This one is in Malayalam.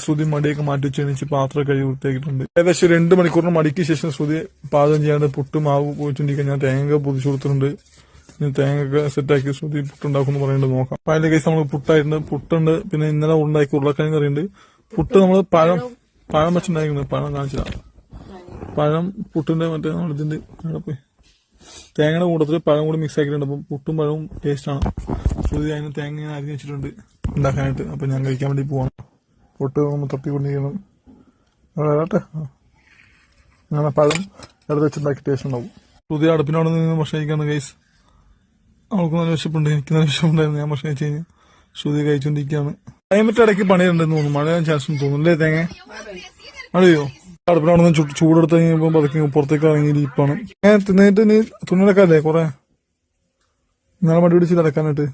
ശ്രുതി മടിയൊക്കെ മാറ്റി വെച്ച് പാത്രം കഴുകി വൃത്തിയാക്കിയിട്ടുണ്ട്. ഏകദേശം 2 മണിക്കൂറിന് മടിക്ക് ശേഷം ശ്രുതി പാചകം ചെയ്യാണ്ട് പുട്ട് മാവ് പോയിട്ടിരിക്കാൻ ഞാൻ തേങ്ങ പൊതിച്ചു കൊടുത്തിട്ടുണ്ട്. തേങ്ങ സെറ്റാക്കി ശ്രുതി പുട്ടുണ്ടാക്കുമെന്ന് പറയുന്നത് നോക്കാം. അപ്പൊ അതിന്റെ കേസ് നമ്മൾ പുട്ടുണ്ട്. പിന്നെ ഇന്നലെ ഉണ്ടാക്കി ഉരുളക്കിഴങ്ങ് കറിയുണ്ട്. പുട്ട് നമ്മള് പഴം വെച്ചുണ്ടാക്കുന്നത്. പഴം കാണിച്ചതാണ്. പഴം പുട്ടിന്റെ മറ്റേ നമ്മളിതിന്റെ അവിടെ പോയി തേങ്ങയുടെ കൂട്ടത്തിൽ പഴം കൂടി മിക്സ് ആക്കിയിട്ടുണ്ട്. അപ്പം പുട്ടും പഴവും ടേസ്റ്റാണ്. ശ്രുതി അതിന് തേങ്ങ അരിഞ്ഞ് വെച്ചിട്ടുണ്ട് ഉണ്ടാക്കാനായിട്ട്. അപ്പൊ ഞാൻ കഴിക്കാൻ വേണ്ടി പോവാണ്. പുട്ട് നമ്മൾ തപ്പിക്കൊണ്ടിരിക്കണം. വരാട്ടെ. അങ്ങനെ പഴം എടുത്ത് വെച്ചുണ്ടാക്കി ടേസ്റ്റ് ഉണ്ടാവും. ശ്രുതി അടുപ്പിനോട് നിന്ന് ഭക്ഷണം കഴിക്കാണ് ഗൈസ്. അവൾക്ക് നല്ല വിശപ്പുണ്ട്, എനിക്ക് നല്ല വിശപ്പുണ്ടായിരുന്നു. ഞാൻ ഭക്ഷണം കഴിച്ച് കഴിഞ്ഞാൽ ശ്രുതി കഴിച്ചുകൊണ്ടിരിക്കുകയാണ്. ക്ലൈമറ്റ് ഇടയ്ക്ക് പണിയുണ്ടെന്ന് തോന്നുന്നു. മഴ ചാൻസ് തോന്നുന്നു അല്ലേ? തേങ്ങ മഴയോ? അടുപ്പിനോടൊന്ന് ചൂടെടുത്ത് കഴിഞ്ഞപ്പോൾ പതുക്കെ പുറത്തേക്ക് ഇറങ്ങിയിരിപ്പാണ്. തിന്നിട്ട് നീ തുണിയെടുക്കാല്ലേ കുറെ ഇന്നലെ മടി പിടിച്ച് കിടക്കാനായിട്ട്.